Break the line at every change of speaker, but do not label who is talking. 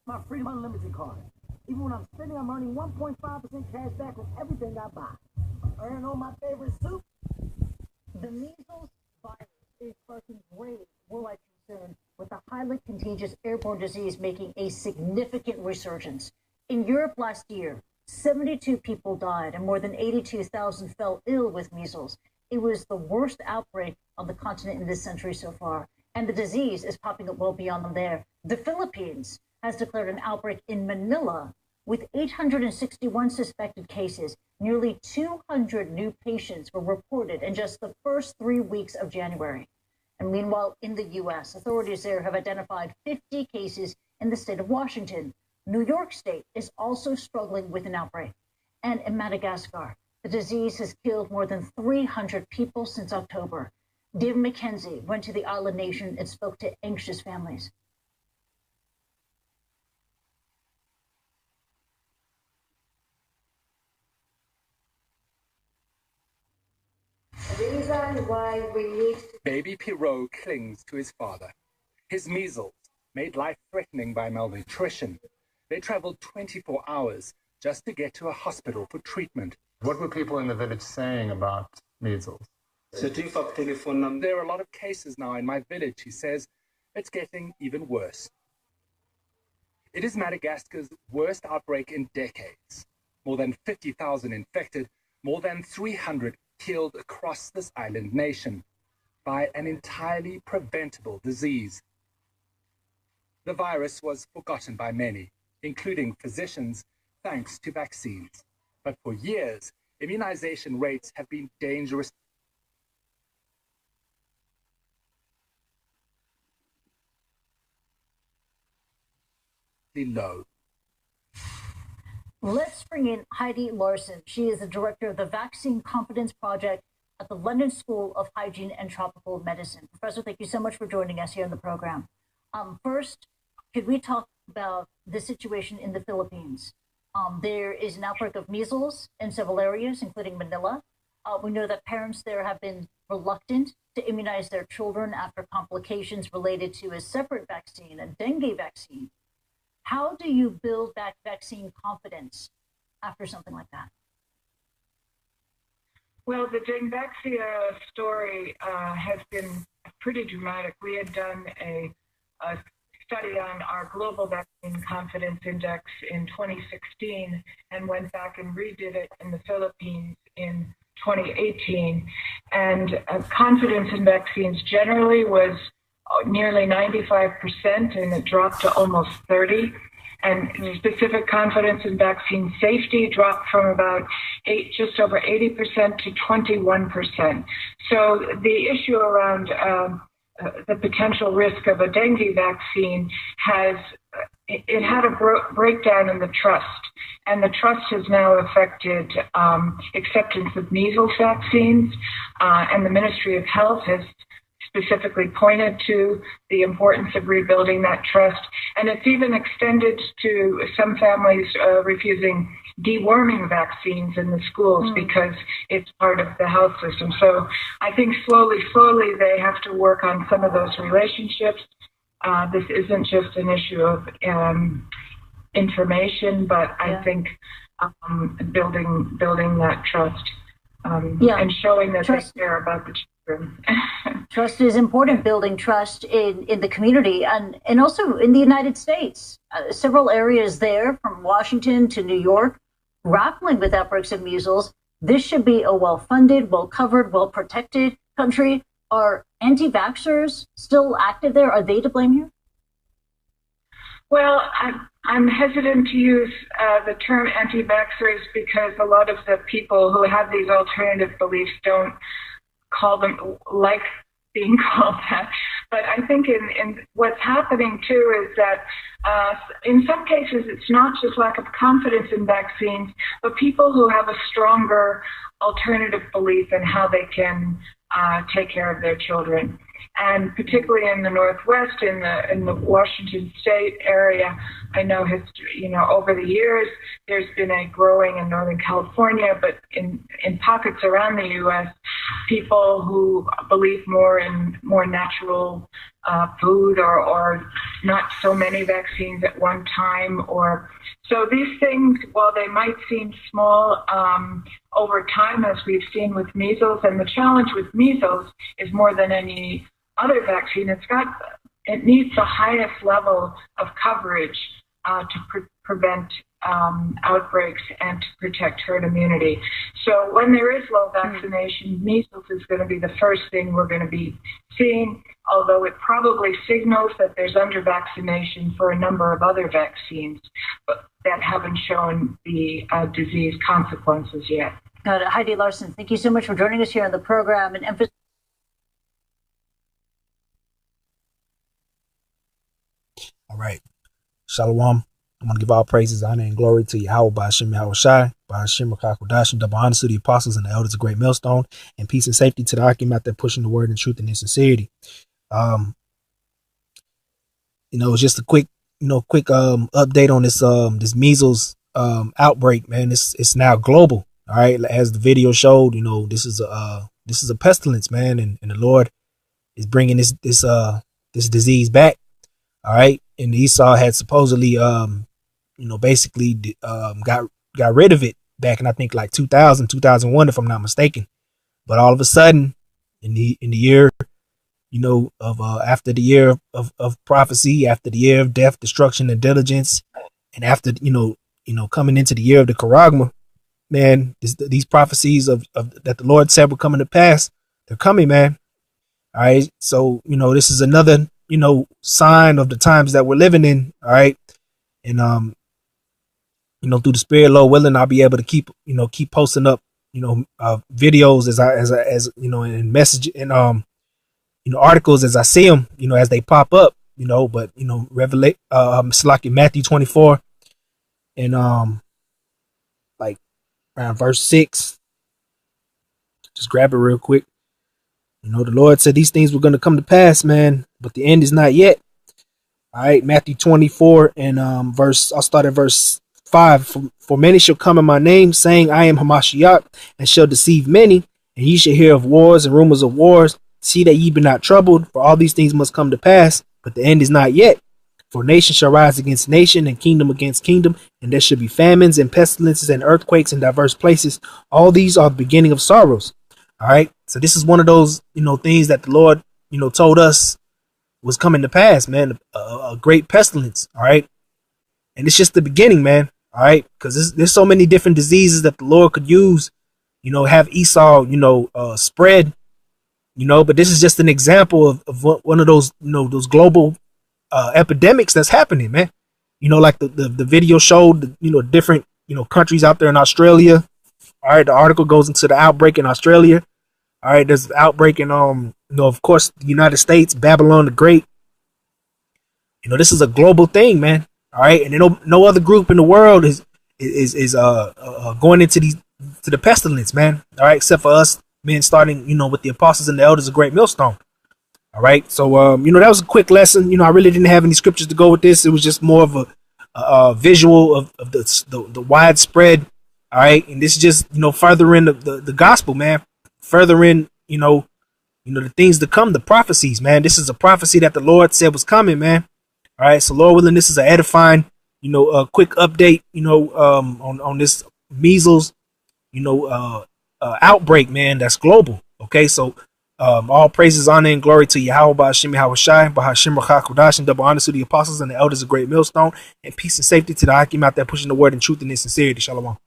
My Freedom Unlimited card. Even when I'm spending, I'm earning 1.5% cash back on everything I buy. Earning on my favorite soup. The measles virus is sparking grave worldwide concern, with the highly contagious airborne disease making a significant resurgence. In Europe last year, 72 people died and more than 82,000 fell ill with measles. It was the worst outbreak on the continent in this century so far, and the disease is popping up well beyond them there. The Philippines has declared an outbreak in Manila with 861 suspected cases. Nearly 200 new patients were reported in just the first 3 weeks of January. And meanwhile, in the U.S., authorities there have identified 50 cases in the state of Washington. New York State is also struggling with an outbreak. And in Madagascar, the disease has killed more than 300 people since October. David McKenzie went to the island nation and spoke to anxious families.
Why we need
Baby Pierrot clings to his father. His measles, made life-threatening by malnutrition. They traveled 24 hours just to get to a hospital for treatment.
What were people in the village saying about measles?
There are a lot of cases now in my village, he says. It's getting even worse. It is Madagascar's worst outbreak in decades. More than 50,000 infected, more than 300 killed across this island nation by an entirely preventable disease. The virus was forgotten by many, including physicians, thanks to vaccines. But for years, immunization rates have been dangerously low.
Let's bring in Heidi Larson. She is the director of the Vaccine Confidence Project at the London School of Hygiene and Tropical Medicine. Professor, thank you so much for joining us here on the program. First, could we talk about the situation in the Philippines? There is an outbreak of measles in several areas, including Manila. We know that parents there have been reluctant to immunize their children after complications related to a separate vaccine, a dengue vaccine. How do you build back vaccine confidence after something like that?
Well, the Dengvaxia story has been pretty dramatic. We had done a study on our global vaccine confidence index in 2016 and went back and redid it in the Philippines in 2018. And confidence in vaccines generally was nearly 95%, and it dropped to almost 30%. And specific confidence in vaccine safety dropped from about just over 80% to 21%. So the issue around the potential risk of a dengue vaccine had a breakdown in the trust. And the trust has now affected acceptance of measles vaccines, and the Ministry of Health has specifically pointed to the importance of rebuilding that trust. And it's even extended to some families refusing deworming vaccines in the schools because it's part of the health system. So I think slowly, they have to work on some of those relationships. This isn't just an issue of information, but I think building that trust and showing that they care about the children.
Trust is important, building trust in the community and also in the United States. Several areas there, from Washington to New York, grappling with outbreaks of measles. This should be a well-funded, well-covered, well-protected country. Are anti-vaxxers still active there? Are they to blame here?
Well, I'm hesitant to use the term anti-vaxxers because a lot of the people who have these alternative beliefs don't call them like being called that. But I think in what's happening too is that in some cases it's not just lack of confidence in vaccines, but people who have a stronger alternative belief in how they can take care of their children. And particularly in the Northwest, in the Washington State area, I know over the years there's been a growing in Northern California, but in pockets around the U.S., people who believe more in more natural food or not so many vaccines at one time, or so these things, while they might seem small over time, as we've seen with measles, and the challenge with measles is more than any other vaccine, it needs the highest level of coverage to prevent outbreaks and to protect herd immunity. So when there is low vaccination, measles is going to be the first thing we're going to be seeing, although it probably signals that there's under-vaccination for a number of other vaccines but that haven't shown the disease consequences yet.
Got it. Heidi Larson, thank you so much for joining us here on the program and emphasizing.
All right. Shalom. I'm going to give all praises, honor, and glory to Yahweh, Ba'ashem Yahushai, Ba'ashem Rakakodashim, double honor to the apostles and the elders of Great Millstone, and peace and safety to the Akim out there pushing the word in truth and in sincerity. It's just a quick update on this measles outbreak, man. It's now global. All right. As the video showed, this is a pestilence, man. And the Lord is bringing this disease back. All right. And Esau had supposedly, basically got rid of it back in, I think, like 2001, if I'm not mistaken. But all of a sudden, in the year, after the year of prophecy, after the year of death, destruction, and diligence, and after, coming into the year of the Charagma, man, these prophecies of that the Lord said were coming to pass, they're coming, man. All right. So, this is another, sign of the times that we're living in. All right. And, through the Spirit, Lord willing, I'll be able to keep posting up, videos as and message and, articles as I see them, as they pop up, but, Revelation, it's like in Matthew 24 and, like around verse 6, just grab it real quick. The Lord said these things were going to come to pass, man, but the end is not yet. All right, Matthew 24 and I'll start at verse 5. For many shall come in my name, saying, I am Hamashiach, and shall deceive many, and ye shall hear of wars and rumors of wars. See that ye be not troubled, for all these things must come to pass, but the end is not yet. For nation shall rise against nation, and kingdom against kingdom, and there shall be famines and pestilences and earthquakes in diverse places. All these are the beginning of sorrows. All right. So this is one of those, things that the Lord, told us was coming to pass, man. A great pestilence. All right. And it's just the beginning, man. All right. Because there's so many different diseases that the Lord could use, have Esau, spread, but this is just an example of one of those, those global epidemics that's happening, man. Like the video showed, different, countries out there in Australia. All right, the article goes into the outbreak in Australia. All right, there's an outbreak in of course, the United States, Babylon the Great. This is a global thing, man. All right, and no other group in the world is going into the pestilence, man. All right, except for us, men, starting with the apostles and the elders of Great Millstone. All right, so that was a quick lesson. I really didn't have any scriptures to go with this. It was just more of a visual of the widespread. All right. And this is just, furthering the gospel, man. Furthering, the things to come, the prophecies, man. This is a prophecy that the Lord said was coming, man. All right. So Lord willing, this is an edifying, a quick update, on this measles, outbreak, man. That's global. Okay. So, all praises, honor, and glory to Yahweh, Ba'ashem Yahushai, Ba'ashem Rakakodashim, double honor to the apostles and the elders of Great Millstone, and peace and safety to the Akim out there pushing the word in truth and in sincerity. Shalom.